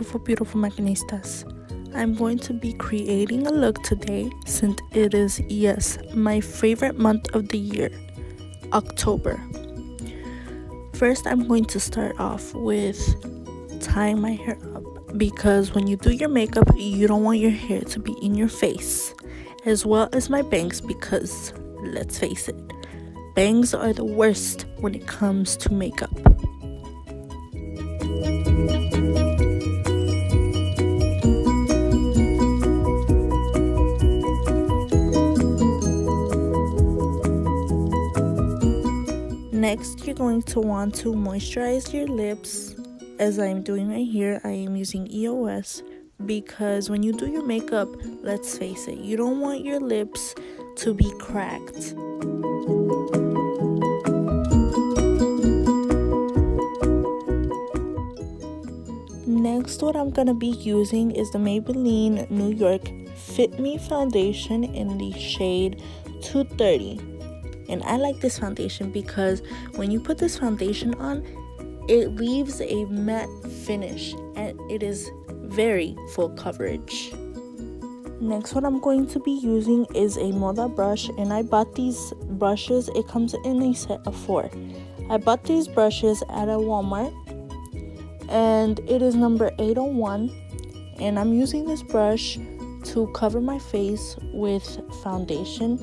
beautiful maquinistas. I'm going to be creating a look today since it is, yes, my favorite month of the year, October. First, I'm going to start off with tying my hair up because when you do your makeup, you don't want your hair to be in your face, as well as my bangs because, let's face it, bangs are the worst when it comes to makeup. Next, you're going to want to moisturize your lips. As I'm doing right here, I am using EOS because when you do your makeup, let's face it, you don't want your lips to be cracked. Next, what I'm going to be using is the Maybelline New York Fit Me foundation in the shade 230. And I like this foundation because when you put this foundation on, it leaves a matte finish and it is very full coverage. Next, what I'm going to be using is a Moda brush, and I bought these brushes. It comes in a set of 4. I bought these brushes at a Walmart and it is number 801, and I'm using this brush to cover my face with foundation.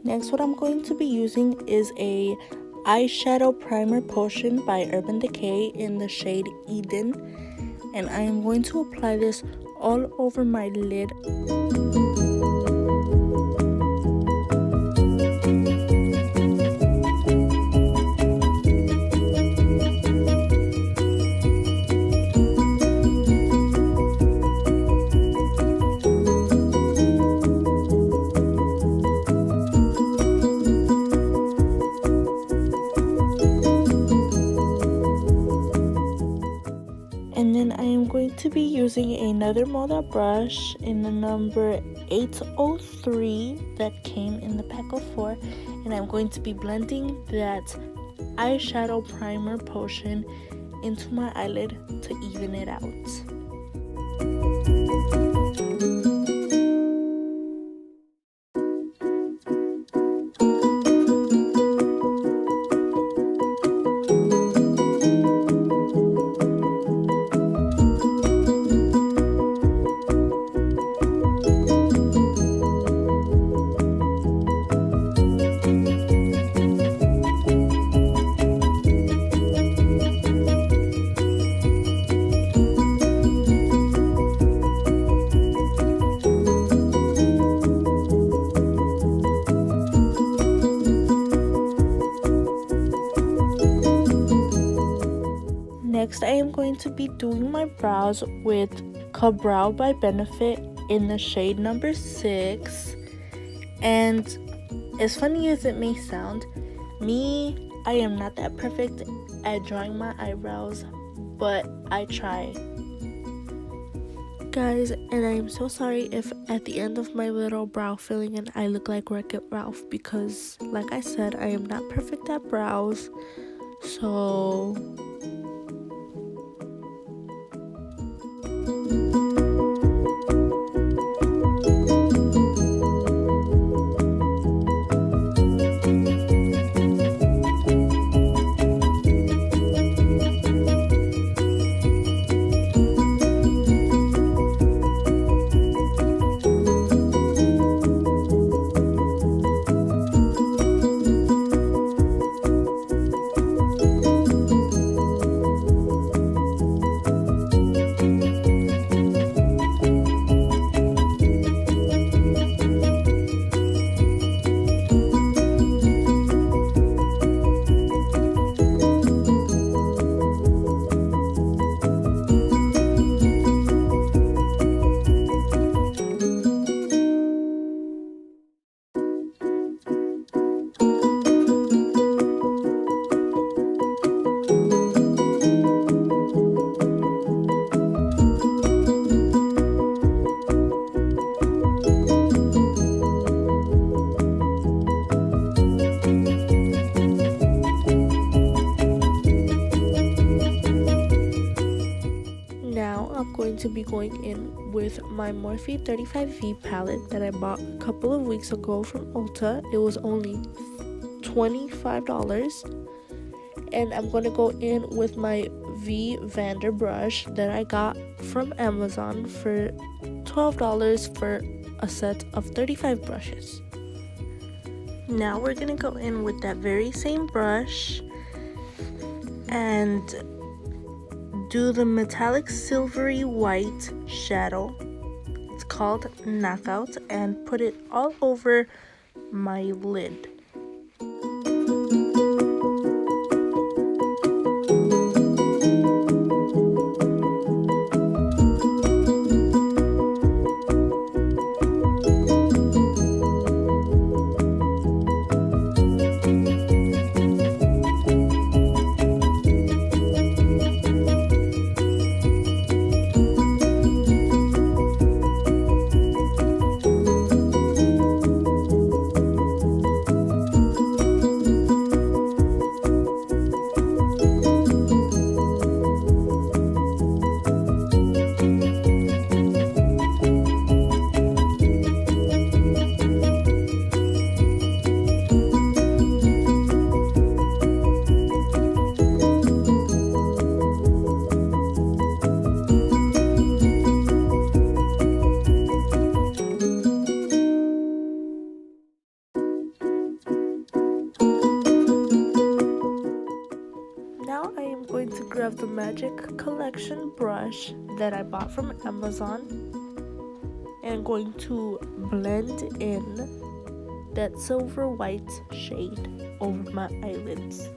Next, what I'm going to be using is a eyeshadow primer potion by Urban Decay in the shade Eden, and I am going to apply this all over my lid. And then I am going to be using another Moda brush in the number 803 that came in the pack of 4. And I'm going to be blending that eyeshadow primer potion into my eyelid to even it out. Next, I am going to be doing my brows with Ka-Brow by Benefit in the shade number 6. And as funny as it may sound, I am not that perfect at drawing my eyebrows, but I try. Guys, and I am so sorry if at the end of my little brow filling and I look like Wreck-It Ralph because, like I said, I am not perfect at brows. So going in with my Morphe 35V palette that I bought a couple of weeks ago from Ulta. It was only $25. And I'm going to go in with my V Vander brush that I got from Amazon for $12 for a set of 35 brushes. Now we're going to go in with that very same brush and do the metallic silvery white shadow. It's called Knockout, and put it all over my lid. Now I am going to grab the Magic Collection brush that I bought from Amazon and going to blend in that silver white shade over my eyelids.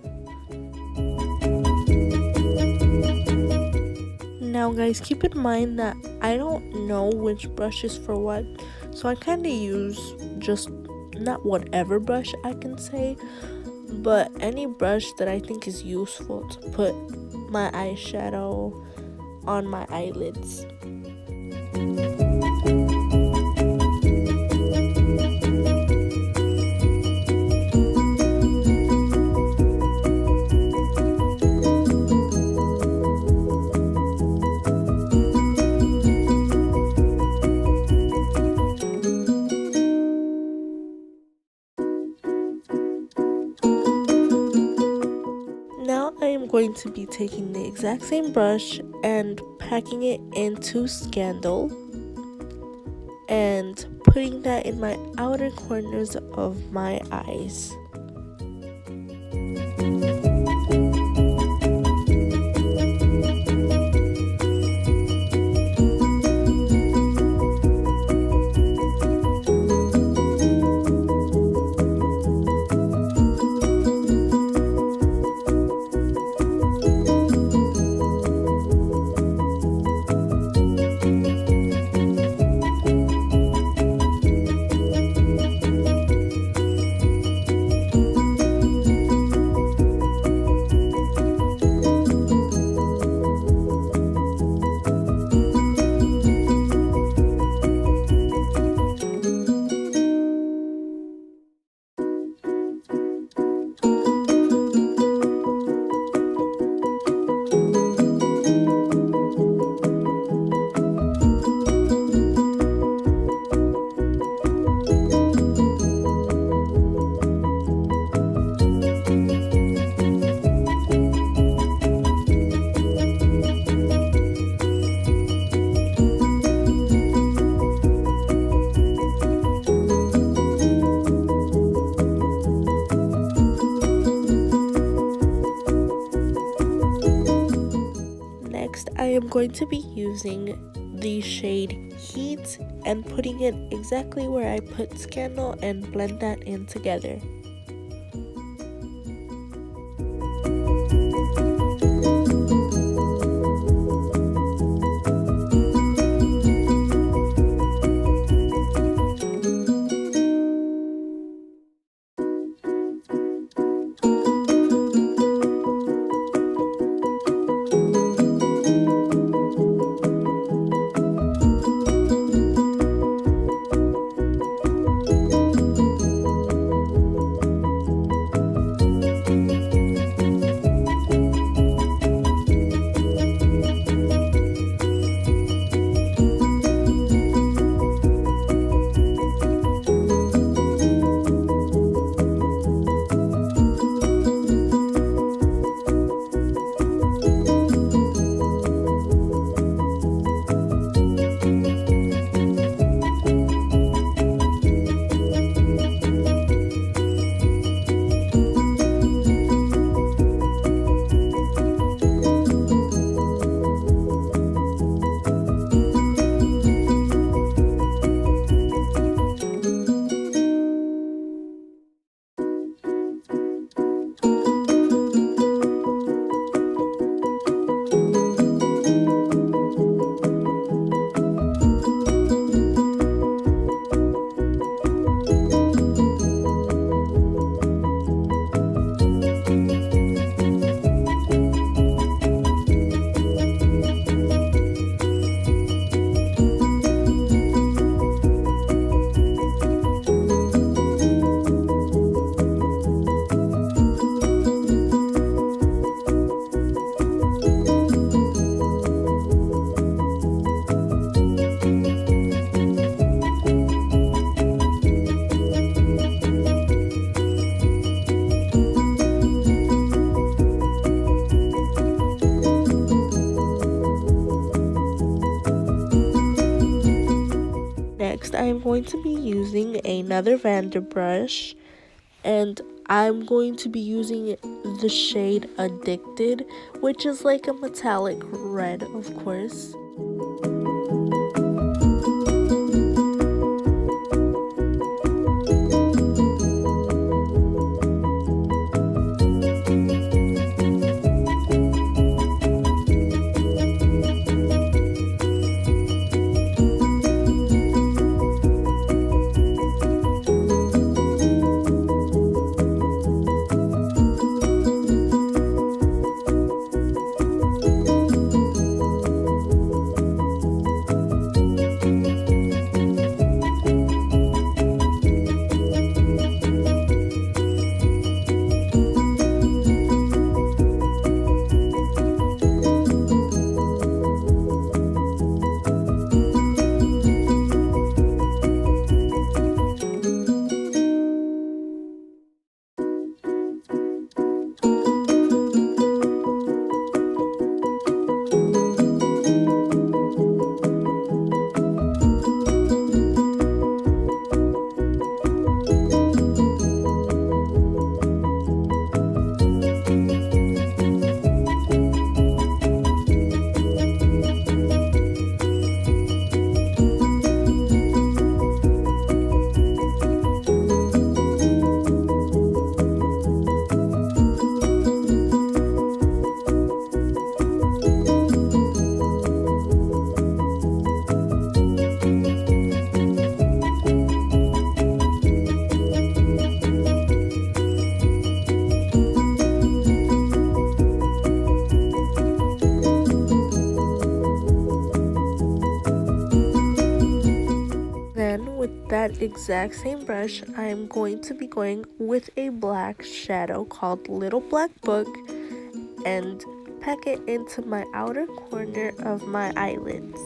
Now guys, keep in mind that I don't know which brush is for what, so I kind of use just not whatever brush I can say, but any brush that I think is useful to put my eyeshadow on my eyelids. Now I am going to be taking the exact same brush and packing it into Scandal and putting that in my outer corners of my eyes. I am going to be using the shade Heat and putting it exactly where I put Scandal and blend that in together. going to be using another Vander brush, and I'm going to be using the shade Addicted, which is like a metallic red, of course. With that exact same brush, I'm going to be going with a black shadow called Little Black Book and pack it into my outer corner of my eyelids.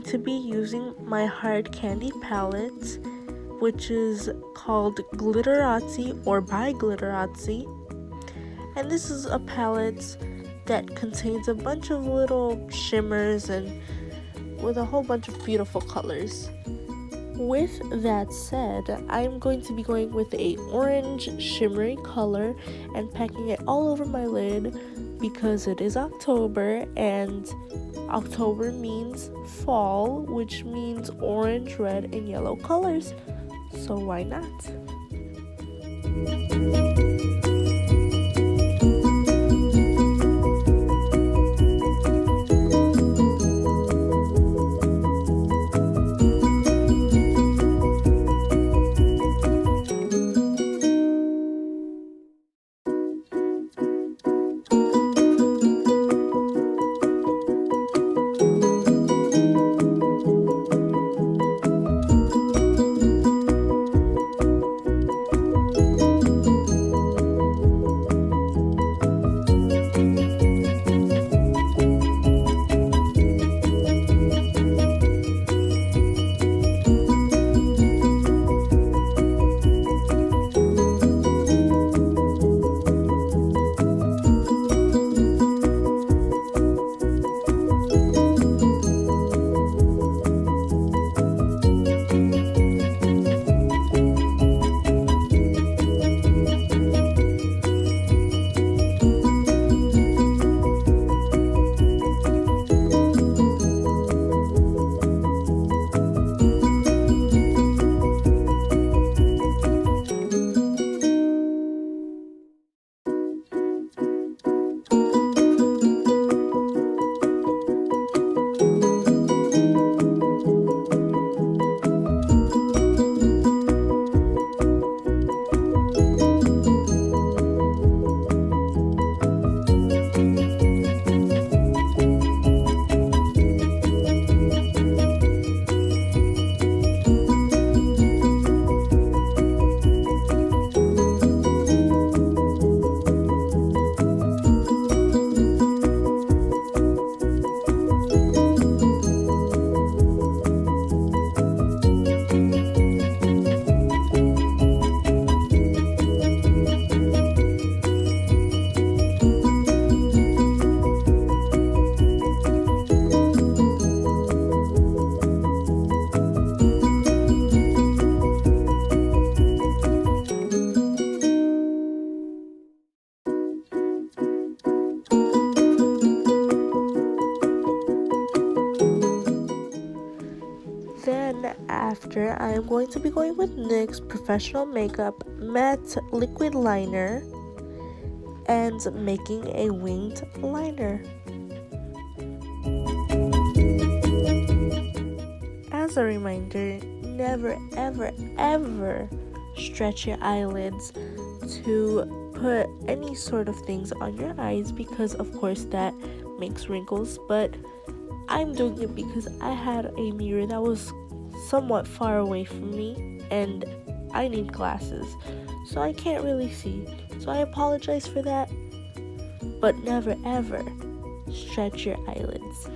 to be using my hard candy palette, which is called Glitterazzi or by Glitterazzi. And this is a palette that contains a bunch of little shimmers and with a whole bunch of beautiful colors. With that said, I'm going to be going with a orange shimmery color and packing it all over my lid because it is October, and October means fall, which means orange, red, and yellow colors. So why not? Then after, I am going to be going with NYX Professional Makeup Matte Liquid Liner and making a winged liner. As a reminder, never ever ever stretch your eyelids to put any sort of things on your eyes, because of course that makes wrinkles, but I'm doing it because I had a mirror that was somewhat far away from me and I need glasses, so I can't really see. So I apologize for that, but never ever stretch your eyelids.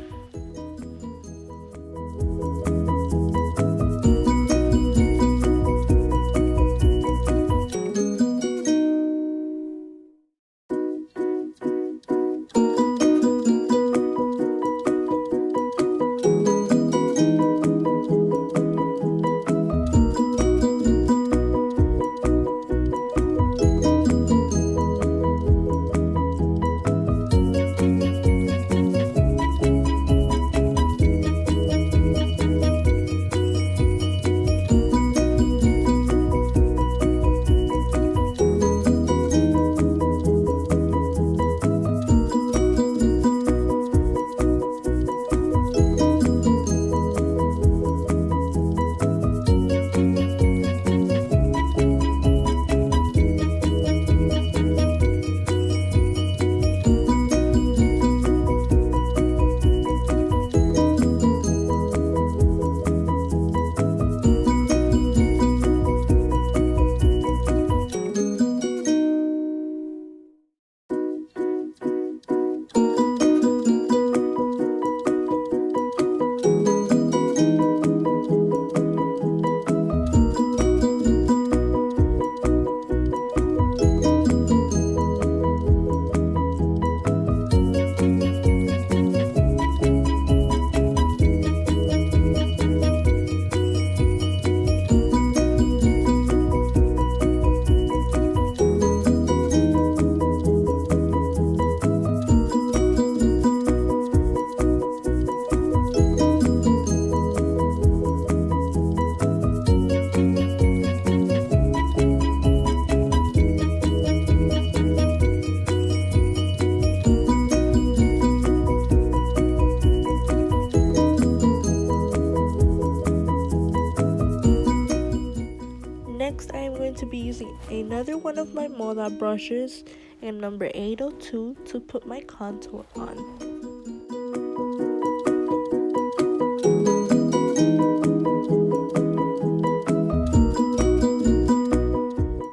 Next, I am going to be using another one of my Moda brushes in number 802 to put my contour on.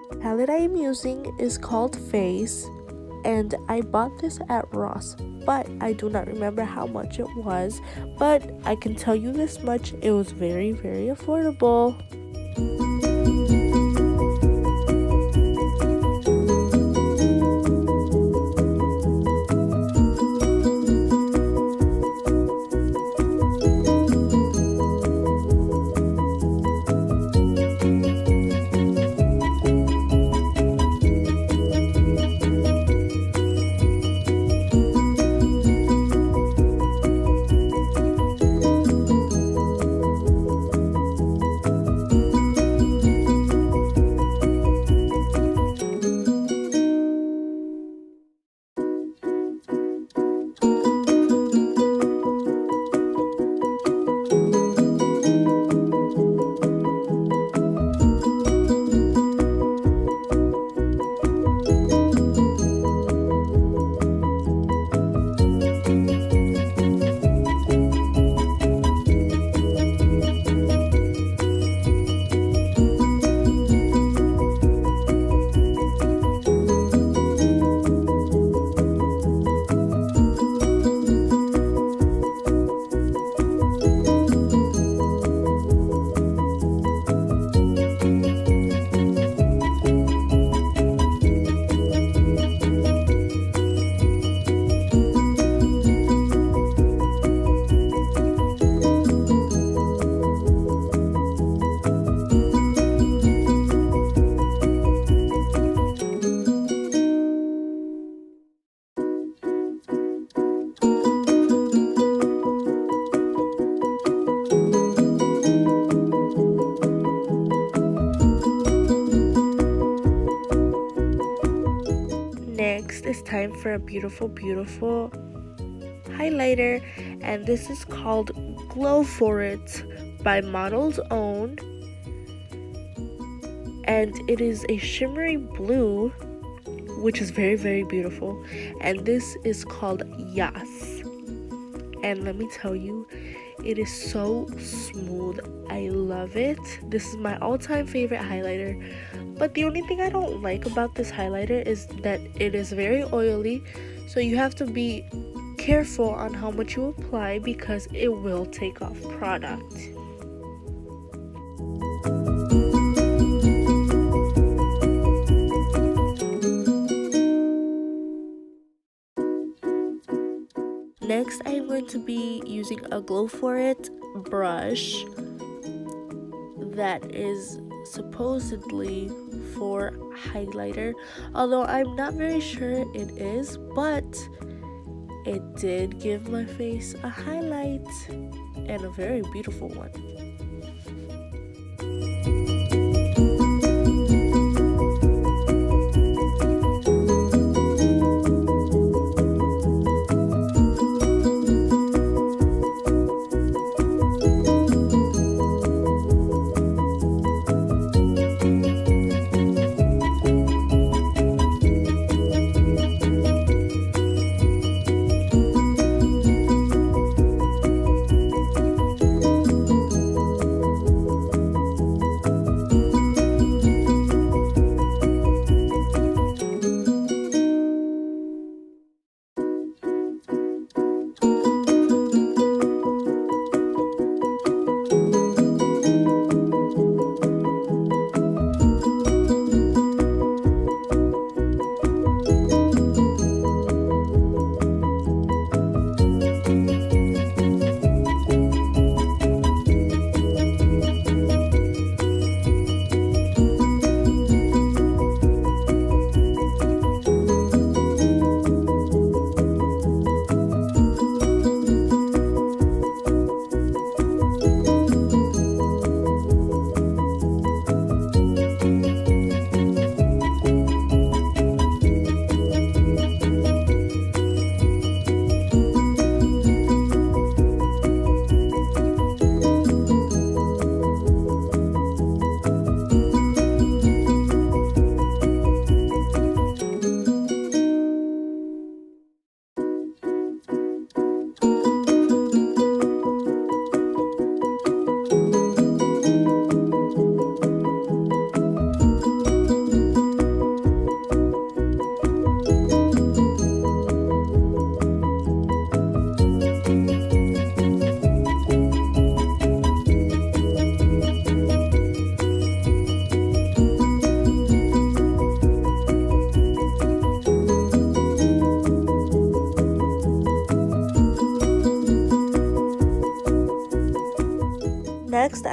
The palette I am using is called Face, and I bought this at Ross, but I do not remember how much it was, but I can tell you this much, it was very, very affordable. Next, it's time for a beautiful highlighter, and this is called Glow For It by Model's Own, and it is a shimmery blue, which is very, very beautiful, and this is called Yas. And let me tell you, it is so smooth. I love it. This is my all-time favorite highlighter. But the only thing I don't like about this highlighter is that it is very oily, so you have to be careful on how much you apply because it will take off product. Next, I am going to be using a Glow For It brush that is supposedly for highlighter, although I'm not very sure it is, but it did give my face a highlight, and a very beautiful one.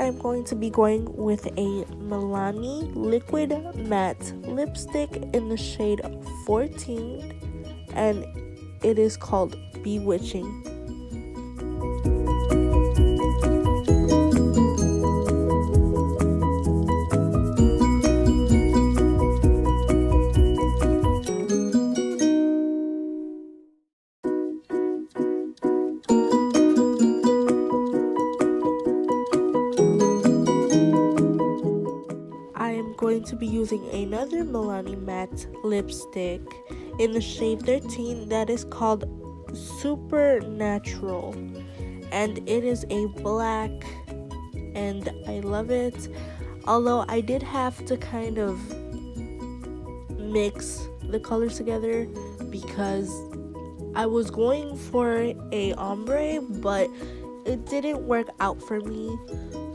I'm going to be going with a Milani Liquid Matte Lipstick in the shade 14, and it is called Bewitching. Going to be using another Milani matte lipstick in the shade 13 that is called Supernatural, and it is a black, and I love it, although I did have to kind of mix the colors together because I was going for a ombre, but it didn't work out for me,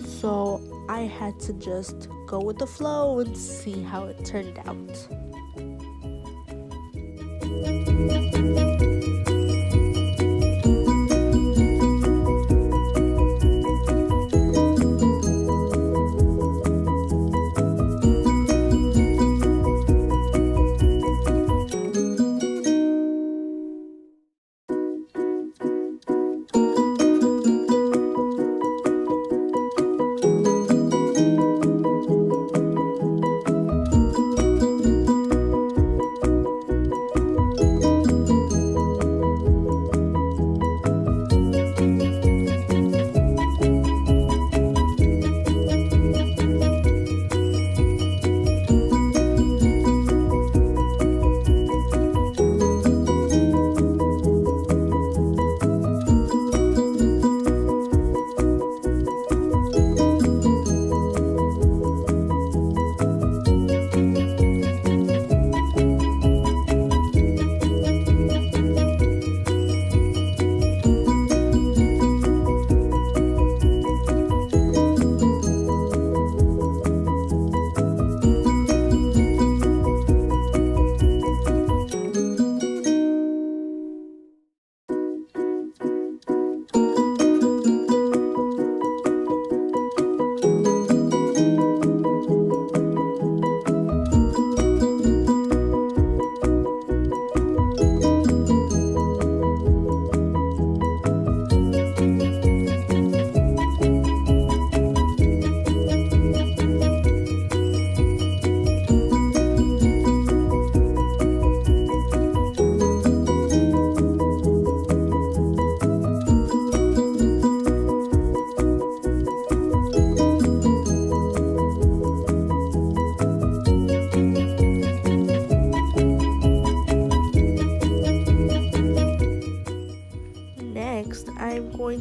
so I had to just go with the flow and see how it turned out.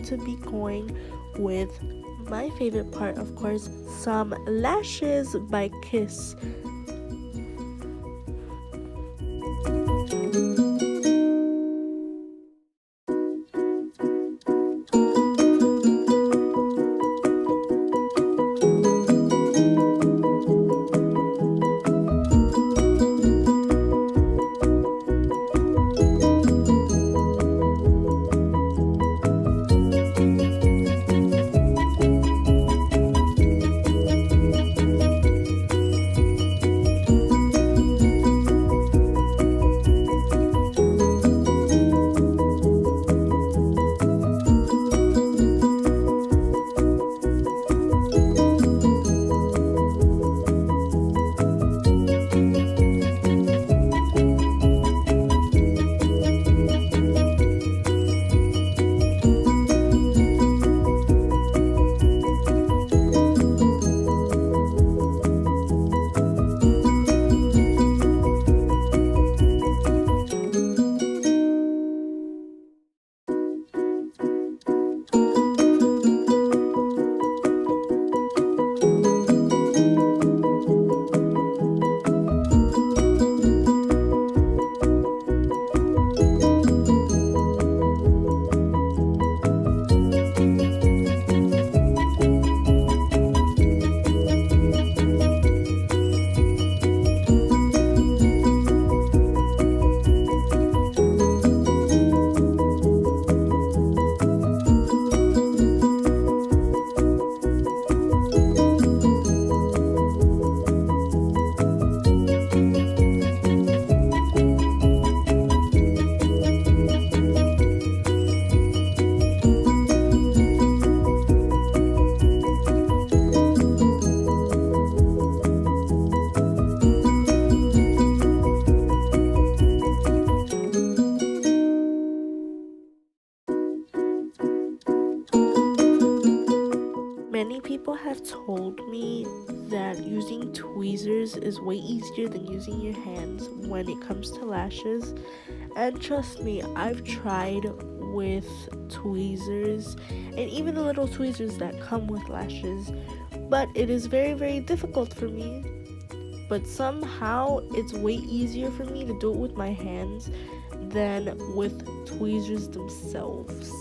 To be going with my favorite part, of course, some lashes by Kiss. people have told me that using tweezers is way easier than using your hands when it comes to lashes. And trust me, I've tried with tweezers and even the little tweezers that come with lashes, but it is very, very difficult for me. But somehow it's way easier for me to do it with my hands than with tweezers themselves.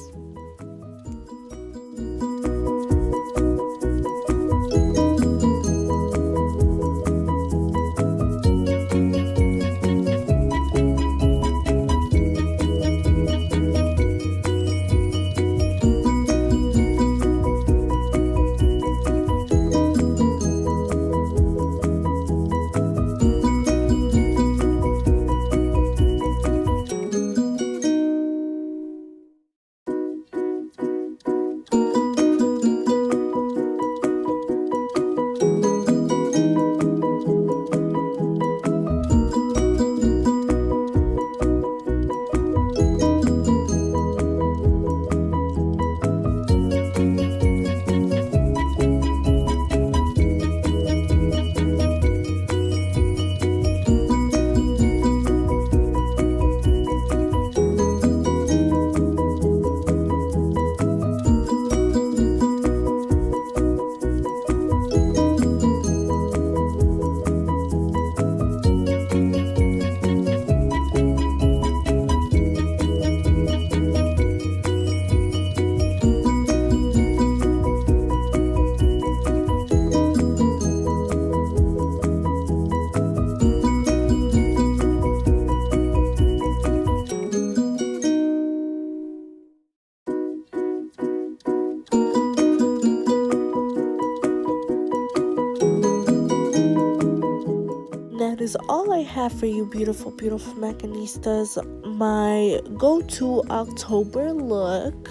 That is all I have for you, beautiful, beautiful Macanistas. My go-to October look.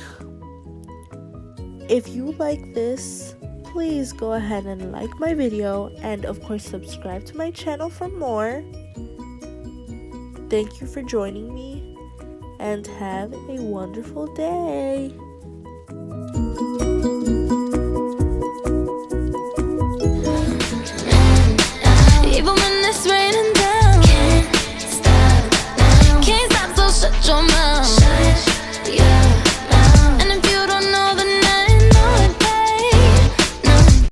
If you like this, please go ahead and like my video, and of course subscribe to my channel for more. Thank you for joining me, and have a wonderful day.